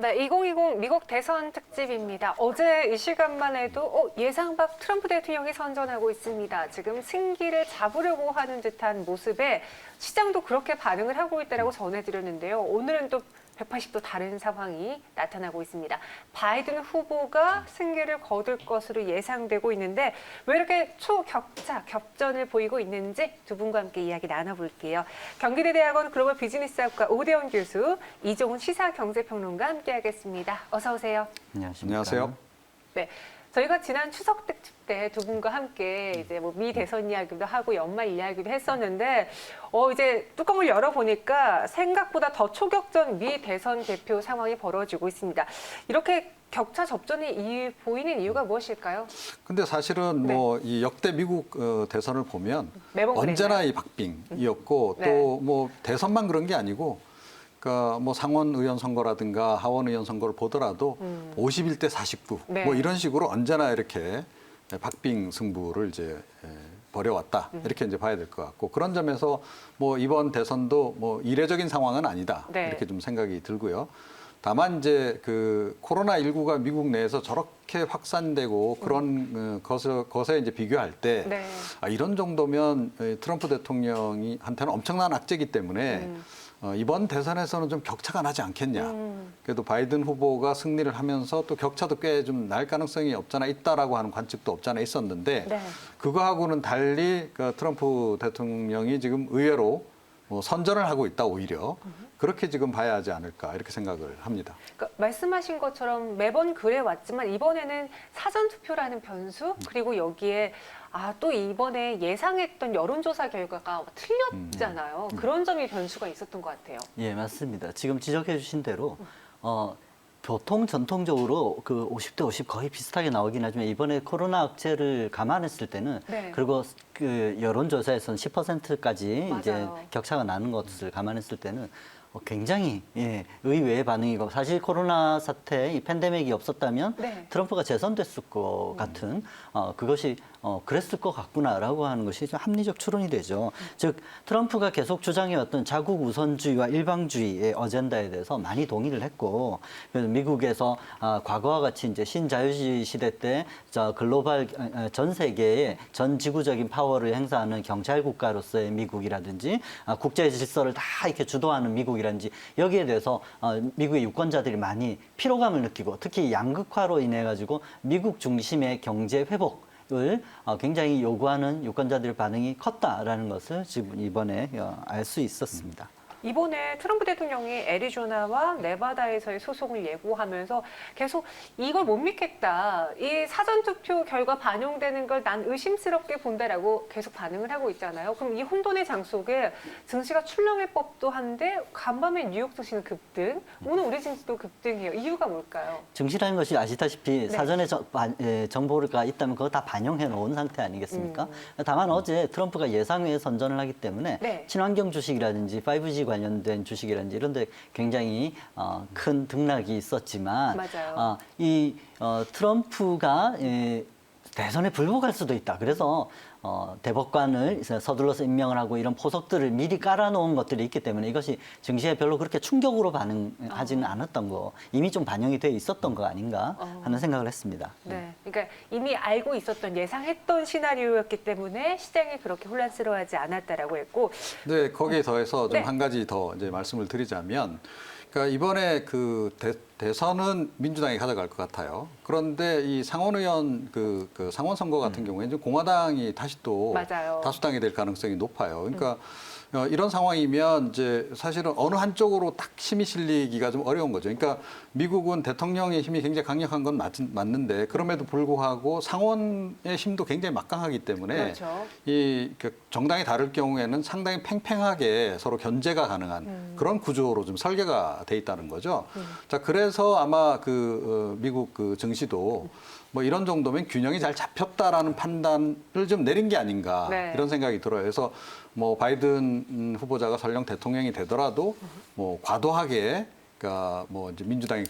네, 2020 미국 대선 특집입니다. 어제 이 시간만 해도 예상 밖 트럼프 대통령이 선전하고 있습니다. 지금 승기를 잡으려고 하는 듯한 모습에 시장도 그렇게 반응을 하고 있다고 전해드렸는데요. 오늘은 또 180도 다른 상황이 나타나고 있습니다. 바이든 후보가 승기를 거둘 것으로 예상되고 있는데 왜 이렇게 초격차, 격전을 보이고 있는지 두 분과 함께 이야기 나눠볼게요. 경기대 대학원 글로벌 비즈니스학과 오대원 교수, 이종훈 시사경제평론가 함께하겠습니다. 어서 오세요. 안녕하십니까. 안녕하세요. 네. 저희가 지난 추석 특집 때 두 분과 함께 이제 뭐 미 대선 이야기도 하고 연말 이야기도 했었는데 이제 뚜껑을 열어보니까 생각보다 더 초격전 미 대선 대표 상황이 벌어지고 있습니다. 이렇게 격차 접전이 보이는 이유가 무엇일까요? 근데 사실은 네. 뭐 이 역대 미국 대선을 보면 매번 언제나 그랬나요? 이 박빙이었고 네. 또 뭐 대선만 그런 게 아니고 그러니까 뭐 상원 의원 선거라든가 하원 의원 선거를 보더라도 51대 49 네. 뭐 이런 식으로 언제나 이렇게 박빙 승부를 이제 벌여왔다 이렇게 이제 봐야 될 것 같고 그런 점에서 뭐 이번 대선도 뭐 이례적인 상황은 아니다 네. 이렇게 좀 생각이 들고요. 다만 이제 그 코로나19가 미국 내에서 저렇게 확산되고 그런 것에 이제 비교할 때 네. 이런 정도면 트럼프 대통령이 한테는 엄청난 악재이기 때문에 이번 대선에서는 좀 격차가 나지 않겠냐. 그래도 바이든 후보가 승리를 하면서 또 격차도 꽤 좀 날 가능성이 없잖아 있다라고 하는 관측도 없잖아 있었는데 네. 그거하고는 달리 그 트럼프 대통령이 지금 의외로 선전을 하고 있다 오히려 그렇게 지금 봐야 하지 않을까 이렇게 생각을 합니다. 그러니까 말씀하신 것처럼 매번 그래 왔지만 이번에는 사전 투표라는 변수 그리고 여기에 또 이번에 예상했던 여론조사 결과가 틀렸잖아요. 그런 점이 변수가 있었던 것 같아요. 예, 맞습니다. 지금 지적해 주신 대로 보통 전통적으로 그 50대 50 거의 비슷하게 나오긴 하지만 이번에 코로나 악재를 감안했을 때는 네. 그리고 그 여론조사에서는 10%까지 이제 맞아요. 격차가 나는 것을 감안했을 때는 굉장히 의외의 반응이고 사실 코로나 사태, 이 팬데믹이 없었다면 네. 트럼프가 재선됐을 것 같은 그것이 그랬을 것 같구나라고 하는 것이 좀 합리적 추론이 되죠. 즉 트럼프가 계속 주장해왔던 자국 우선주의와 일방주의의 어젠다에 대해서 많이 동의를 했고 그래서 미국에서 과거와 같이 이제 신자유주의 시대 때 글로벌 전 세계의 전 지구적인 파워를 행사하는 경찰 국가로서의 미국이라든지 국제 질서를 다 이렇게 주도하는 미국이라든지 여기에 대해서 미국의 유권자들이 많이 피로감을 느끼고 특히 양극화로 인해 가지고 미국 중심의 경제 회복을 굉장히 요구하는 유권자들의 반응이 컸다라는 것을 지금 이번에 알 수 있었습니다. 이번에 트럼프 대통령이 애리조나와 네바다에서의 소송을 예고하면서 계속 이걸 못 믿겠다. 이 사전투표 결과 반영되는 걸 난 의심스럽게 본다라고 계속 반응을 하고 있잖아요. 그럼 이 혼돈의 장 속에 증시가 출렁일 법도 한데 간밤에 뉴욕 증시는 급등, 오늘 우리 증시도 급등해요. 이유가 뭘까요? 증시라는 것이 아시다시피 네. 사전에 정보가 있다면 그거 다 반영해 놓은 상태 아니겠습니까? 다만 어제 트럼프가 예상외에 선전을 하기 때문에 네. 친환경 주식이라든지 5G 관련된 주식이라든지 이런 데 굉장히 큰 등락이 있었지만 맞아요. 트럼프가 대선에 불복할 수도 있다. 그래서 대법관을 서둘러서 임명을 하고 이런 포석들을 미리 깔아놓은 것들이 있기 때문에 이것이 증시에 별로 그렇게 충격으로 반응하지는 않았던 거 이미 좀 반영이 돼 있었던 거 아닌가 하는 생각을 했습니다. 네, 그러니까 이미 알고 있었던 예상했던 시나리오였기 때문에 시장이 그렇게 혼란스러워하지 않았다라고 했고, 네, 거기에 더해서 좀 네. 한 가지 더 이제 말씀을 드리자면, 그러니까 이번에 그 대선은 민주당이 가져갈 것 같아요. 그런데 이 상원의원 그 상원 선거 같은 경우에는 공화당이 다시 또 맞아요. 다수당이 될 가능성이 높아요. 그러니까 이런 상황이면 이제 사실은 어느 한쪽으로 딱 힘이 실리기가 좀 어려운 거죠. 그러니까 미국은 대통령의 힘이 굉장히 강력한 건 맞는데 그럼에도 불구하고 상원의 힘도 굉장히 막강하기 때문에 그렇죠. 그 정당이 다를 경우에는 상당히 팽팽하게 서로 견제가 가능한 그런 구조로 좀 설계가 돼 있다는 거죠. 자, 그래서 아마 미국 그 증시도 뭐 이런 정도면 균형이 잘 잡혔다라는 판단을 좀 내린 게 아닌가 네. 이런 생각이 들어요. 그래서 뭐 바이든 후보자가 설령 대통령이 되더라도 뭐 과도하게 그러니까 뭐 이제 민주당이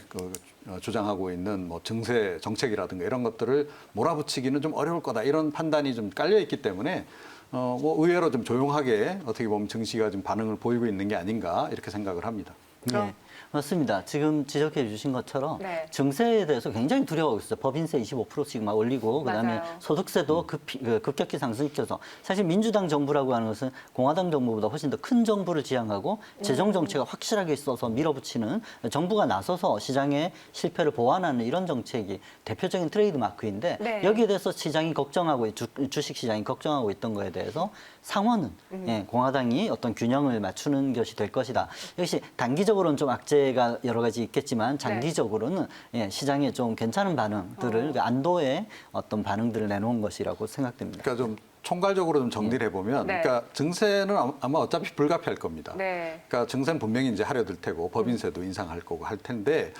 주장하고 있는 뭐 증세 정책이라든가 이런 것들을 몰아붙이기는 좀 어려울 거다 이런 판단이 좀 깔려 있기 때문에 뭐 의외로 좀 조용하게 어떻게 보면 증시가 좀 반응을 보이고 있는 게 아닌가 이렇게 생각을 합니다. 네. 맞습니다. 지금 지적해 주신 것처럼 네. 증세에 대해서 굉장히 두려워하고 있어요. 법인세 25%씩 막 올리고 그다음에 맞아요. 소득세도 급격히 상승시켜서 사실 민주당 정부라고 하는 것은 공화당 정부보다 훨씬 더 큰 정부를 지향하고 재정 정책을 확실하게 있어서 밀어붙이는 정부가 나서서 시장의 실패를 보완하는 이런 정책이 대표적인 트레이드 마크인데 네. 여기에 대해서 시장이 걱정하고 주식 시장이 걱정하고 있던 거에 대해서 상원은 예, 공화당이 어떤 균형을 맞추는 것이 될 것이다. 역시 단기적으로는 좀 악재가 여러 가지 있겠지만 장기적으로는 예, 시장에 좀 괜찮은 반응들을 안도의 어떤 반응들을 내놓은 것이라고 생각됩니다. 그러니까 좀 총괄적으로 좀 정리를 해보면, 네. 그러니까 증세는 아마 어차피 불가피할 겁니다. 네. 그러니까 증세는 분명히 이제 하려들 테고 법인세도 인상할 거고 할 텐데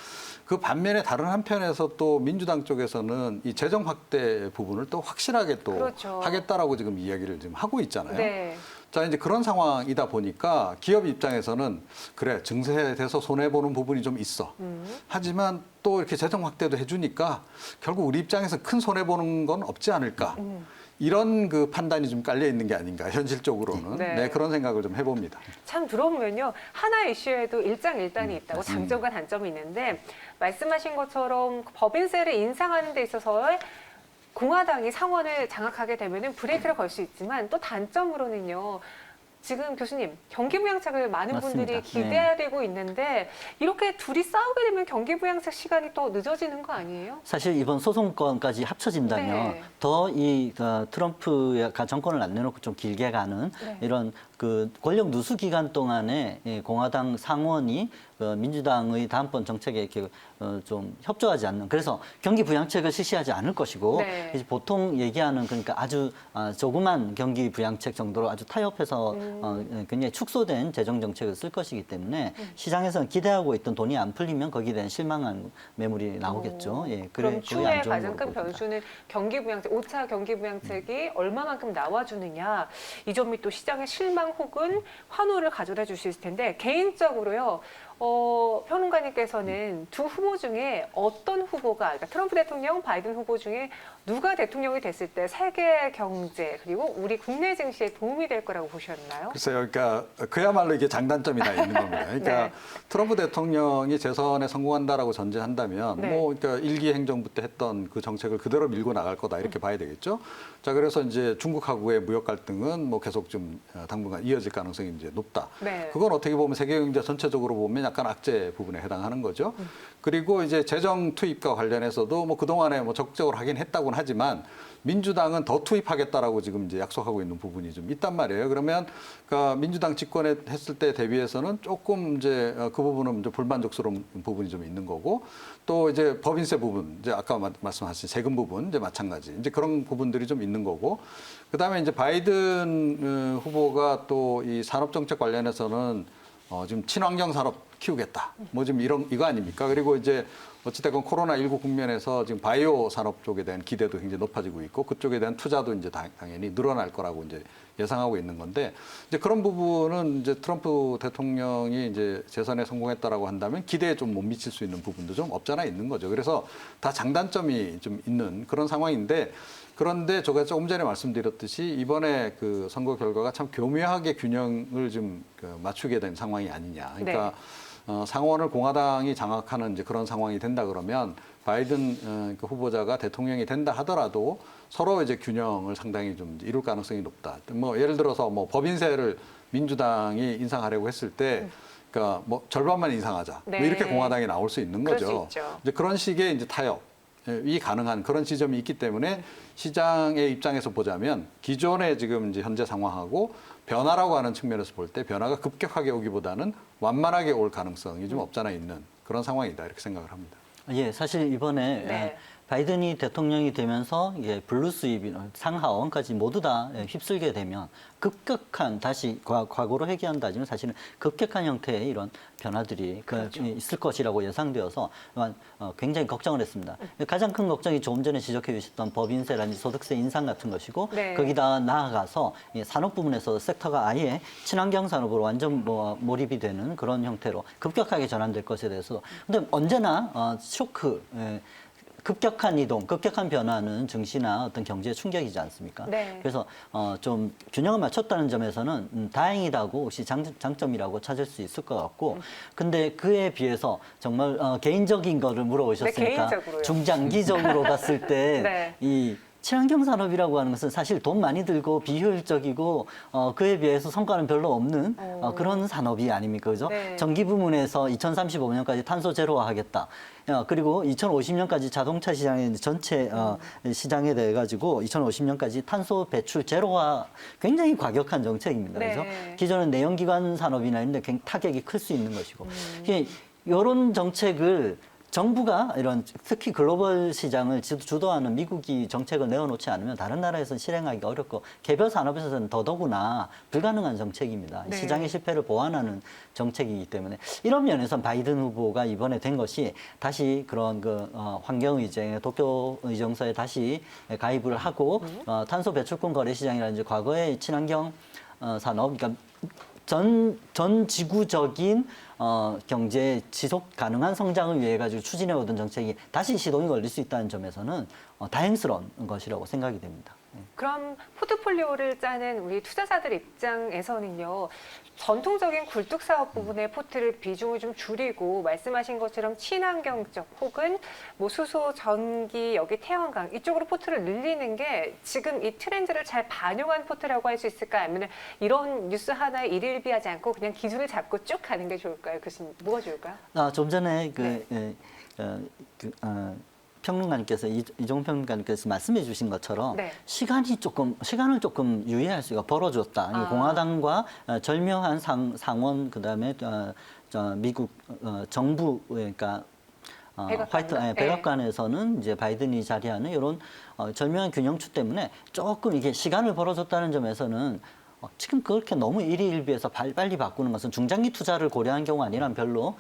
그 반면에 다른 한편에서 또 민주당 쪽에서는 이 재정 확대 부분을 또 확실하게 또 그렇죠. 하겠다라고 지금 이야기를 지금 하고 있잖아요. 네. 자, 이제 그런 상황이다 보니까 기업 입장에서는 그래, 증세에 대해서 손해보는 부분이 좀 있어. 하지만 또 이렇게 재정 확대도 해주니까 결국 우리 입장에서 큰 손해보는 건 없지 않을까. 이런 그 판단이 좀 깔려 있는 게 아닌가, 현실적으로는. 네. 네, 그런 생각을 좀 해봅니다. 참 들어보면요. 하나의 이슈에도 일장일단이 있다고 장점과 단점이 있는데 말씀하신 것처럼 법인세를 인상하는 데 있어서의 공화당이 상원을 장악하게 되면 브레이크를 걸 수 있지만 또 단점으로는요. 지금 교수님 경기부양책을 많은 맞습니다. 분들이 기대하고 있는데 이렇게 둘이 싸우게 되면 경기부양책 시간이 또 늦어지는 거 아니에요? 사실 이번 소송권까지 합쳐진다면 네. 더 이 트럼프가 정권을 안 내놓고 좀 길게 가는 네. 이런 그 권력 누수 기간 동안에 이 공화당 상원이 민주당의 다음번 정책에 이렇게 좀 협조하지 않는, 그래서 경기 부양책을 실시하지 않을 것이고 네. 이제 보통 얘기하는 그러니까 아주 조그만 경기 부양책 정도로 아주 타협해서 굉장히 축소된 재정 정책을 쓸 것이기 때문에 시장에서는 기대하고 있던 돈이 안 풀리면 거기에 대한 실망한 매물이 나오겠죠. 예, 그럼 그게 추후에 안 좋은 가장 큰 거로 봅니다. 변수는 경기부양책, 5차 경기부양책이 얼마만큼 나와주느냐. 이 점이 또 시장의 실망 혹은 환호를 가져다 줄 수 있을 텐데 개인적으로요. 평론가님께서는 두 후보 중에 어떤 후보가, 그러니까 트럼프 대통령, 바이든 후보 중에 누가 대통령이 됐을 때 세계 경제 그리고 우리 국내 증시에 도움이 될 거라고 보셨나요? 글쎄요, 그러니까 그야말로 이게 장단점이 다 있는 겁니다. 그러니까 네. 트럼프 대통령이 재선에 성공한다라고 전제한다면, 네. 뭐 그러니까 일기 행정부 때 했던 그 정책을 그대로 밀고 나갈 거다 이렇게 봐야 되겠죠. 자, 그래서 이제 중국하고의 무역 갈등은 뭐 계속 좀 당분간 이어질 가능성이 이제 높다. 네. 그건 어떻게 보면 세계 경제 전체적으로 보면 약간 악재 부분에 해당하는 거죠. 그리고 이제 재정 투입과 관련해서도 뭐 그동안에 뭐 적극적으로 하긴 했다고는 하지만 민주당은 더 투입하겠다라고 지금 이제 약속하고 있는 부분이 좀 있단 말이에요. 그러면 그러니까 민주당 집권에 했을 때 대비해서는 조금 이제 그 부분은 이제 불만족스러운 부분이 좀 있는 거고, 또 이제 법인세 부분, 이제 아까 말씀하신 세금 부분 이제 마찬가지 이제 그런 부분들이 좀 있는 거고, 그다음에 이제 바이든 후보가 또 이 산업 정책 관련해서는 지금 친환경 산업 키우겠다. 뭐 지금 이거 아닙니까? 그리고 이제 어찌됐건 코로나19 국면에서 지금 바이오 산업 쪽에 대한 기대도 굉장히 높아지고 있고 그쪽에 대한 투자도 이제 당연히 늘어날 거라고 이제 예상하고 있는 건데, 이제 그런 부분은 이제 트럼프 대통령이 이제 재선에 성공했다라고 한다면 기대에 좀 못 미칠 수 있는 부분도 좀 없잖아 있는 거죠. 그래서 다 장단점이 좀 있는 그런 상황인데, 그런데 제가 조금 전에 말씀드렸듯이 이번에 그 선거 결과가 참 교묘하게 균형을 좀 맞추게 된 상황이 아니냐. 그러니까 상원을 공화당이 장악하는 이제 그런 상황이 된다 그러면 바이든 그 후보자가 대통령이 된다 하더라도 서로 이제 균형을 상당히 좀 이룰 가능성이 높다. 뭐 예를 들어서 뭐 법인세를 민주당이 인상하려고 했을 때 그러니까 뭐 절반만 인상하자. 네. 뭐 이렇게 공화당이 나올 수 있는 그럴 수 거죠. 있죠. 이제 그런 식의 이제 타협이 가능한 그런 지점이 있기 때문에 시장의 입장에서 보자면 기존의 지금 이제 현재 상황하고 변화라고 하는 측면에서 볼 때 변화가 급격하게 오기보다는 완만하게 올 가능성이 좀 없잖아 있는 그런 상황이다 이렇게 생각을 합니다. 예, 사실 이번에 네. 바이든이 대통령이 되면서 이게 블루 수입이나 상하원까지 모두 다 휩쓸게 되면 급격한 다시 과거로 회귀한다지만 사실은 급격한 형태의 이런 변화들이 그렇죠. 있을 것이라고 예상되어서 굉장히 걱정을 했습니다. 가장 큰 걱정이 조금 전에 지적해 주셨던 법인세라든지 소득세 인상 같은 것이고 네. 거기다 나아가서 이 산업 부분에서 섹터가 아예 친환경 산업으로 완전 몰입이 되는 그런 형태로 급격하게 전환될 것에 대해서 근데 언제나 쇼크 급격한 이동, 급격한 변화는 증시나 어떤 경제에 충격이지 않습니까? 네. 그래서 좀 균형을 맞췄다는 점에서는 다행이라고 혹시 장점이라고 찾을 수 있을 것 같고, 근데 그에 비해서 정말 개인적인 거를 물어보셨으니까 네, 개인적으로요. 중장기적으로 봤을 때 네. 이 친환경 산업이라고 하는 것은 사실 돈 많이 들고 비효율적이고 그에 비해서 성과는 별로 없는 그런 산업이 아닙니까, 그죠? 네. 전기 부문에서 2035년까지 탄소 제로화 하겠다. 그리고 2050년까지 자동차 시장의 전체 시장에 대해 가지고 2050년까지 탄소 배출 제로화 굉장히 과격한 정책입니다. 네. 그죠? 기존은 내연기관 산업이나 이런 데 굉장히 타격이 클 수 있는 것이고. 이런 정책을 정부가 이런 특히 글로벌 시장을 주도하는 미국이 정책을 내어놓지 않으면 다른 나라에서는 실행하기가 어렵고 개별 산업에서는 더더구나 불가능한 정책입니다. 네. 시장의 실패를 보완하는 정책이기 때문에 이런 면에서 바이든 후보가 이번에 된 것이 다시 그런 환경의제, 도쿄의정서에 다시 가입을 하고 탄소 배출권 거래 시장이라든지 과거의 친환경 산업, 그러니까 전 지구적인 경제 지속 가능한 성장을 위해 가지고 추진해 오던 정책이 다시 시동이 걸릴 수 있다는 점에서는 다행스러운 것이라고 생각이 됩니다. 그럼 포트폴리오를 짜는 우리 투자자들 입장에서는요, 전통적인 굴뚝 사업 부분의 포트를 비중을 좀 줄이고 말씀하신 것처럼 친환경 쪽 혹은 뭐 수소, 전기, 여기 태양광 이쪽으로 포트를 늘리는 게 지금 이 트렌드를 잘 반영한 포트라고 할 수 있을까요? 아니면 이런 뉴스 하나에 일일비하지 않고 그냥 기준을 잡고 쭉 가는 게 좋을까요? 교수님, 뭐가 좋을까요? 좀 전에 네. 평론가님께서 이종훈 평론가님께서 말씀해 주신 것처럼 네. 시간을 조금 유예할 수가 벌어졌다. 공화당과 절묘한 상원 그다음에 미국 정부 그러니까 백악관에서는 이제 바이든이 자리하는 이런 절묘한 균형추 때문에 조금 이게 시간을 벌어줬다는 점에서는 지금 그렇게 너무 일희일비해서 빨리 바꾸는 것은 중장기 투자를 고려한 경우 아니라면 별로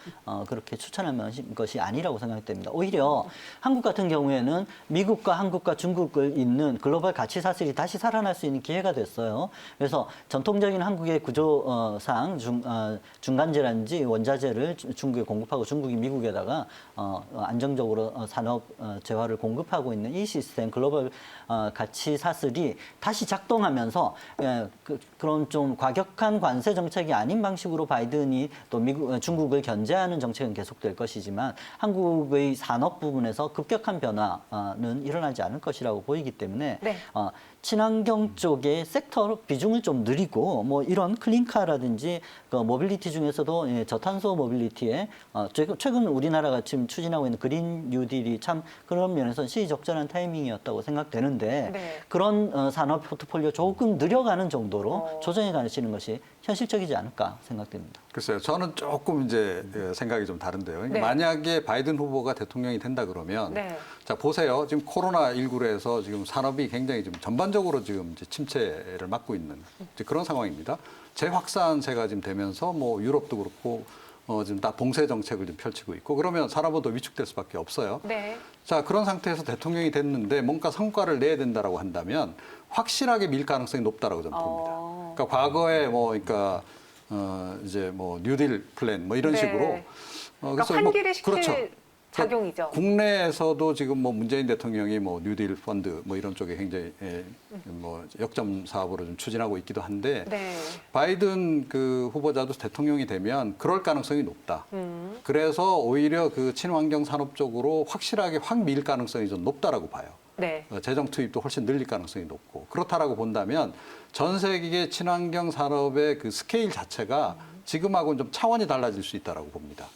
그렇게 추천할 것이 아니라고 생각됩니다. 오히려 한국 같은 경우에는 미국과 한국과 중국을 잇는 글로벌 가치 사슬이 다시 살아날 수 있는 기회가 됐어요. 그래서 전통적인 한국의 구조상 중간재라든지 원자재를 중국에 공급하고 중국이 미국에다가 안정적으로 산업 재화를 공급하고 있는 이 시스템 글로벌 가치 사슬이 다시 작동하면서 그런 좀 과격한 관세 정책이 아닌 방식으로 바이든이 또 중국을 견제하는 정책은 계속될 것이지만 한국의 산업 부분에서 급격한 변화는 일어나지 않을 것이라고 보이기 때문에 네. 친환경 쪽의 섹터 비중을 좀 늘리고 뭐 이런 클린카라든지 그 모빌리티 중에서도 저탄소 모빌리티에 최근 우리나라가 지금 추진하고 있는 그린 뉴딜이 참 그런 면에서 시의적절한 타이밍이었다고 생각되는데 네. 그런 산업 포트폴리오 조금 늘려가는 정도로 조정해 가시는 것이 현실적이지 않을까 생각됩니다. 글쎄요, 저는 조금 이제 생각이 좀 다른데요. 네. 만약에 바이든 후보가 대통령이 된다 그러면, 네. 자 보세요. 지금 코로나19로 해서 지금 산업이 굉장히 좀 전반적으로 지금 이제 침체를 맞고 있는 이제 그런 상황입니다. 재확산세가 지금 되면서 뭐 유럽도 그렇고 지금 다 봉쇄 정책을 좀 펼치고 있고 그러면 산업은 더 위축될 수밖에 없어요. 네. 자 그런 상태에서 대통령이 됐는데 뭔가 성과를 내야 된다라고 한다면 확실하게 밀 가능성이 높다라고 저는 봅니다. 그러니까 과거에 그러니까 이제 뭐 뉴딜 플랜 뭐 이런 네. 식으로 그러니까 환기를 시킬 그렇죠. 작용이죠. 국내에서도 지금 뭐 문재인 대통령이 뭐 뉴딜 펀드 뭐 이런 쪽에 굉장히 뭐 역점 사업으로 좀 추진하고 있기도 한데 네. 바이든 그 후보자도 대통령이 되면 그럴 가능성이 높다. 그래서 오히려 그 친환경 산업 쪽으로 확실하게 확 밀 가능성이 좀 높다라고 봐요. 네. 재정 투입도 훨씬 늘릴 가능성이 높고 그렇다라고 본다면 전 세계 친환경 산업의 그 스케일 자체가 지금하고는 좀 차원이 달라질 수 있다라고 봅니다.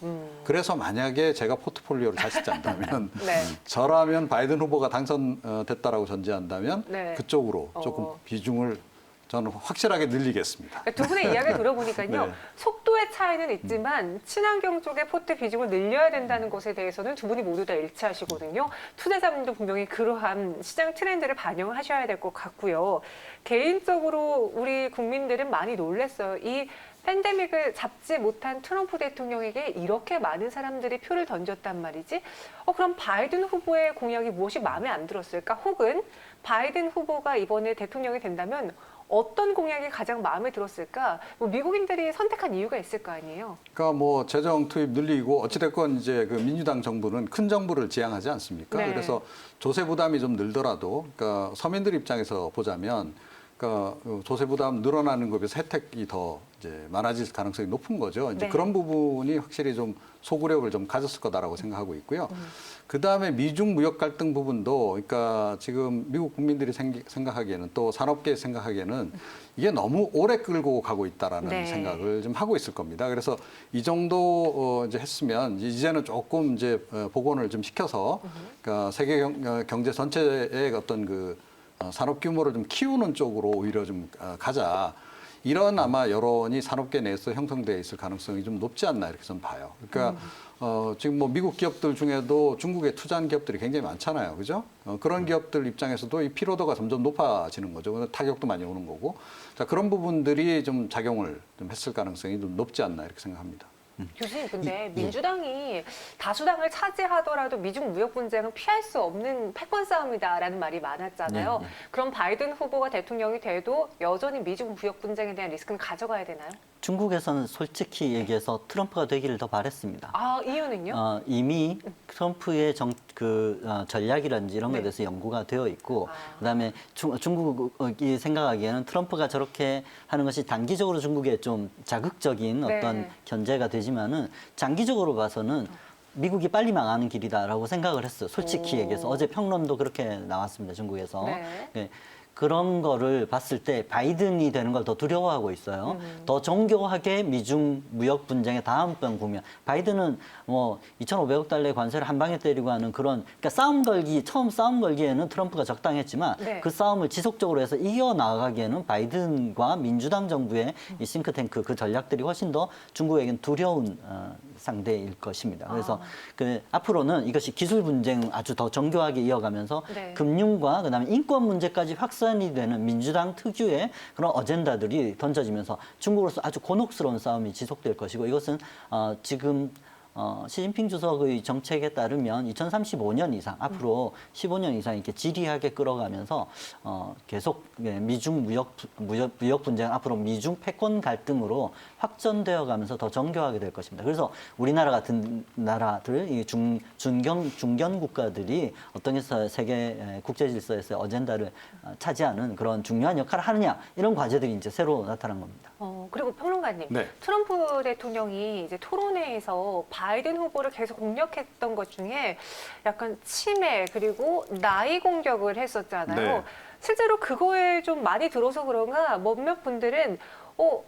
그래서 만약에 제가 포트폴리오를 다시 짠다면 네. 저라면 바이든 후보가 당선됐다라고 전제한다면 네. 그쪽으로 조금 비중을 저는 확실하게 늘리겠습니다. 두 분의 이야기를 들어보니까요. 네. 속도의 차이는 있지만 친환경 쪽의 포트 비중을 늘려야 된다는 것에 대해서는 두 분이 모두 다 일치하시거든요. 투자자분도 분명히 그러한 시장 트렌드를 반영하셔야 될 것 같고요. 개인적으로 우리 국민들은 많이 놀랐어요. 이 팬데믹을 잡지 못한 트럼프 대통령에게 이렇게 많은 사람들이 표를 던졌단 말이지. 그럼 바이든 후보의 공약이 무엇이 마음에 안 들었을까? 혹은 바이든 후보가 이번에 대통령이 된다면 어떤 공약이 가장 마음에 들었을까? 뭐 미국인들이 선택한 이유가 있을 거 아니에요? 그러니까 뭐 재정 투입 늘리고 어찌됐건 이제 그 민주당 정부는 큰 정부를 지향하지 않습니까? 네. 그래서 조세 부담이 좀 늘더라도 그러니까 서민들 입장에서 보자면 그러니까 조세 부담 늘어나는 것에 비해서 혜택이 더 이제 많아질 가능성이 높은 거죠. 이제 네. 그런 부분이 확실히 좀 소구력을 좀 가졌을 거다라고 생각하고 있고요. 그 다음에 미중 무역 갈등 부분도 그러니까 지금 미국 국민들이 생각하기에는 또 산업계 생각하기에는 이게 너무 오래 끌고 가고 있다라는 네. 생각을 좀 하고 있을 겁니다. 그래서 이 정도 이제 했으면 이제는 조금 이제 복원을 좀 시켜서 그러니까 세계 경제 전체의 어떤 그 산업 규모를 좀 키우는 쪽으로 오히려 좀 가자. 이런 아마 여론이 산업계 내에서 형성돼 있을 가능성이 좀 높지 않나 이렇게 좀 봐요. 그러니까 지금 뭐 미국 기업들 중에도 중국에 투자한 기업들이 굉장히 많잖아요, 그죠? 그런 기업들 입장에서도 이 피로도가 점점 높아지는 거죠. 타격도 많이 오는 거고. 자, 그런 부분들이 좀 작용을 좀 했을 가능성이 좀 높지 않나 이렇게 생각합니다. 교수님, 근데 민주당이 다수당을 차지하더라도 미중 무역 분쟁은 피할 수 없는 패권 싸움이다라는 말이 많았잖아요. 네, 네. 그럼 바이든 후보가 대통령이 돼도 여전히 미중 무역 분쟁에 대한 리스크는 가져가야 되나요? 중국에서는 솔직히 얘기해서 트럼프가 되기를 더 바랬습니다. 아, 이유는요? 이미 트럼프의 전략이라든지 이런 것에 네. 대해서 연구가 되어 있고, 아. 그다음에 중국이 생각하기에는 트럼프가 저렇게 하는 것이 단기적으로 중국에 좀 자극적인 네. 어떤 견제가 되지만은 장기적으로 봐서는 미국이 빨리 망하는 길이다라고 생각을 했어요. 솔직히 오. 얘기해서 어제 평론도 그렇게 나왔습니다. 중국에서. 네. 네. 그런 거를 봤을 때 바이든이 되는 걸 더 두려워하고 있어요. 더 정교하게 미중 무역 분쟁의 다음번 국면. 바이든은 뭐 2,500억 달러의 관세를 한 방에 때리고 하는 그런 그러니까 처음 싸움 걸기에는 트럼프가 적당했지만 네. 그 싸움을 지속적으로 해서 이겨 나가기에는 바이든과 민주당 정부의 이 싱크탱크 그 전략들이 훨씬 더 중국에겐 두려운 상대일 것입니다. 그래서 앞으로는 이것이 기술 분쟁 아주 더 정교하게 이어가면서 네. 금융과 그다음에 인권 문제까지 확산이 되는 민주당 특유의 그런 어젠다들이 던져지면서 중국으로서 아주 곤혹스러운 싸움이 지속될 것이고 이것은 지금 시진핑 주석의 정책에 따르면 2035년 이상 앞으로 15년 이상 이렇게 지리하게 끌어가면서 계속 미중 무역 분쟁 앞으로 미중 패권 갈등으로 확전되어 가면서 더 정교하게 될 것입니다. 그래서 우리나라 같은 나라들 이 중견 국가들이 어떤 세계 국제 질서에서 어젠다를 차지하는 그런 중요한 역할을 하느냐 이런 과제들이 이제 새로 나타난 겁니다. 그리고 평론가님, 네. 트럼프 대통령이 이제 토론회에서 바이든 후보를 계속 공략했던 것 중에 약간 치매 그리고 나이 공격을 했었잖아요. 네. 실제로 그거에 좀 많이 들어서 그런가 몇몇 분들은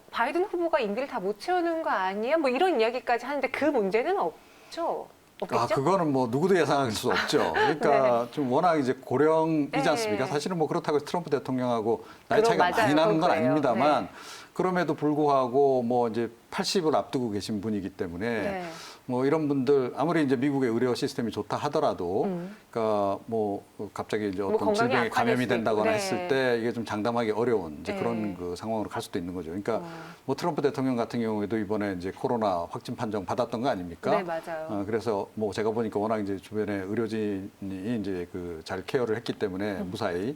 바이든 후보가 임기를 다 못 채우는 거 아니야? 뭐 이런 이야기까지 하는데 그 문제는 없죠? 없겠죠? 그거는 뭐 누구도 예상할 수 없죠. 그러니까 네. 좀 워낙 이제 고령이지 네. 않습니까? 사실은 뭐 그렇다고 해서 트럼프 대통령하고 나이 차이가 맞아요. 많이 나는 건 그거예요. 아닙니다만 네. 그럼에도 불구하고 뭐 이제 80을 앞두고 계신 분이기 때문에 네. 뭐 이런 분들 아무리 이제 미국의 의료 시스템이 좋다 하더라도 그러니까 뭐 갑자기 이제 어떤 건강이 질병에 악화될 감염이 수도 된다거나 있고. 했을 네. 때 이게 좀 장담하기 어려운 이제 네. 그런 그 상황으로 갈 수도 있는 거죠. 그러니까 뭐 트럼프 대통령 같은 경우에도 이번에 이제 코로나 확진 판정 받았던 거 아닙니까? 네, 맞아요. 그래서 뭐 제가 보니까 워낙 이제 주변에 의료진이 이제 그 잘 케어를 했기 때문에 무사히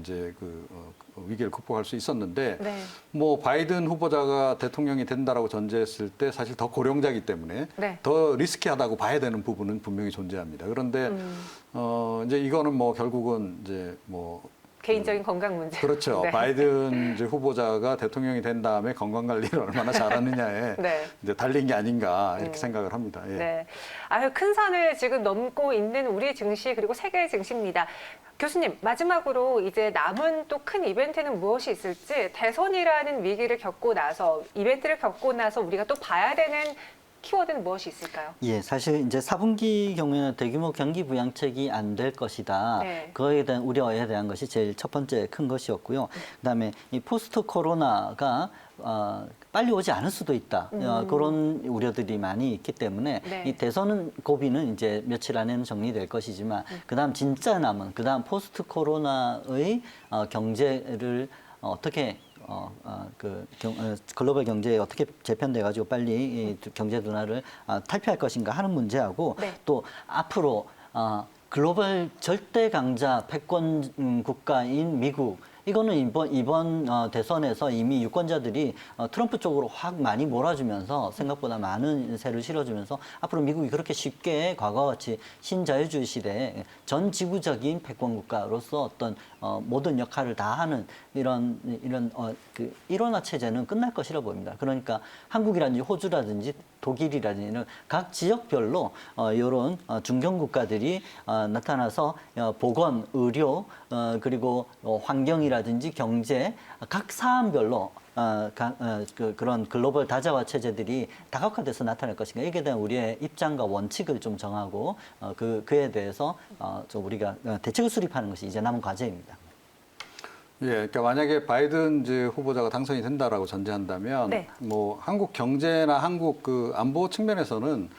이제 위기를 극복할 수 있었는데 네. 뭐 바이든 후보자가 대통령이 된다라고 전제했을 때 사실 더 고령자이기 때문에 네. 더 리스키하다고 봐야 되는 부분은 분명히 존재합니다. 그런데 이제 이거는 뭐 결국은 이제 뭐 개인적인 건강 문제. 그렇죠. 네. 바이든 이제 후보자가 대통령이 된 다음에 건강 관리를 얼마나 잘하느냐에 네. 이제 달린 게 아닌가 이렇게 생각을 합니다. 예. 네. 아유, 큰 산을 지금 넘고 있는 우리 증시 그리고 세계 증시입니다. 교수님, 마지막으로 이제 남은 또 큰 이벤트는 무엇이 있을지 대선이라는 위기를 겪고 나서 이벤트를 겪고 나서 우리가 또 봐야 되는 키워드는 무엇이 있을까요? 예, 사실 이제 4분기 경우에는 대규모 경기 부양책이 안 될 것이다. 네. 그거에 대한 우려에 대한 것이 제일 첫 번째 큰 것이었고요. 그다음에 이 포스트 코로나가 빨리 오지 않을 수도 있다. 그런 우려들이 많이 있기 때문에 네. 이 대선은 고비는 이제 며칠 안에는 정리될 것이지만 그다음 진짜 남은 그다음 포스트 코로나의 경제를 어떻게 글로벌 경제에 어떻게 재편돼 가지고 빨리 이 경제 둔화를 탈피할 것인가 하는 문제하고 네. 또 앞으로 글로벌 절대 강자 패권 국가인 미국 이거는 이번 대선에서 이미 유권자들이 트럼프 쪽으로 확 많이 몰아주면서 생각보다 많은 세를 실어주면서 앞으로 미국이 그렇게 쉽게 과거와 같이 신자유주의 시대에 전 지구적인 패권 국가로서 어떤 모든 역할을 다 하는 이런 그 일원화 체제는 끝날 것이라 보입니다. 그러니까 한국이라든지 호주라든지 독일이라든지 이런 각 지역별로 이런 중견 국가들이 나타나서 보건, 의료, 그리고 환경이라든지 경제 각 사안별로 그런 글로벌 다자화 체제들이 다각화돼서 나타날 것인가 이게 대한 우리의 입장과 원칙을 좀 정하고 그에 대해서 좀 우리가 대책을 수립하는 것이 이제 남은 과제입니다. 예, 그러니까 만약에 바이든 이제 후보자가 당선이 된다라고 전제한다면, 네. 뭐 한국 경제나 한국 그 안보 측면에서는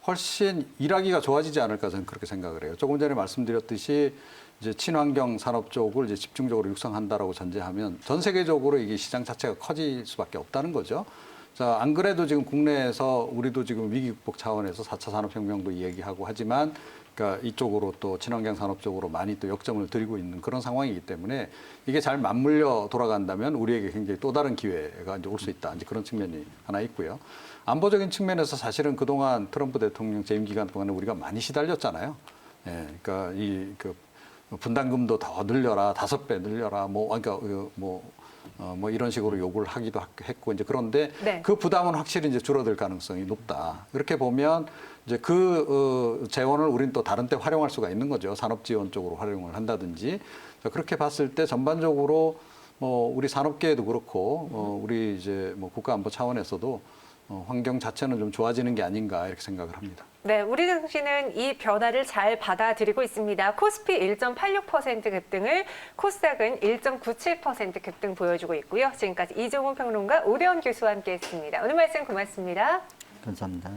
훨씬 일하기가 좋아지지 않을까 저는 그렇게 생각을 해요. 조금 전에 말씀드렸듯이 이제 친환경 산업 쪽을 이제 집중적으로 육성한다라고 전제하면 전 세계적으로 이게 시장 자체가 커질 수밖에 없다는 거죠. 자, 안 그래도 지금 국내에서 우리도 지금 위기 극복 차원에서 4차 산업혁명도 이야기하고 하지만 그러니까 이쪽으로 또 친환경 산업 쪽으로 많이 또 역점을 들이고 있는 그런 상황이기 때문에 이게 잘 맞물려 돌아간다면 우리에게 굉장히 또 다른 기회가 이제 올 수 있다. 이제 그런 측면이 하나 있고요. 안보적인 측면에서 사실은 그동안 트럼프 대통령 재임 기간 동안에 우리가 많이 시달렸잖아요. 예, 그러니까 그 분담금도 더 늘려라, 5배 늘려라, 그러니까 뭐 이런 식으로 요구를 하기도 했고 이제 그런데 네. 그 부담은 확실히 이제 줄어들 가능성이 높다. 그렇게 보면 이제 그 재원을 우리는 또 다른 때 활용할 수가 있는 거죠. 산업 지원 쪽으로 활용을 한다든지. 그렇게 봤을 때 전반적으로 우리 산업계에도 그렇고 우리 이제 뭐 국가안보 차원에서도 환경 자체는 좀 좋아지는 게 아닌가 이렇게 생각을 합니다. 네, 우리 증시는 이 변화를 잘 받아들이고 있습니다. 코스피 1.86% 급등을, 코스닥은 1.97% 급등 보여주고 있고요. 지금까지 이종훈 평론가, 오대원 교수와 함께했습니다. 오늘 말씀 고맙습니다. 감사합니다.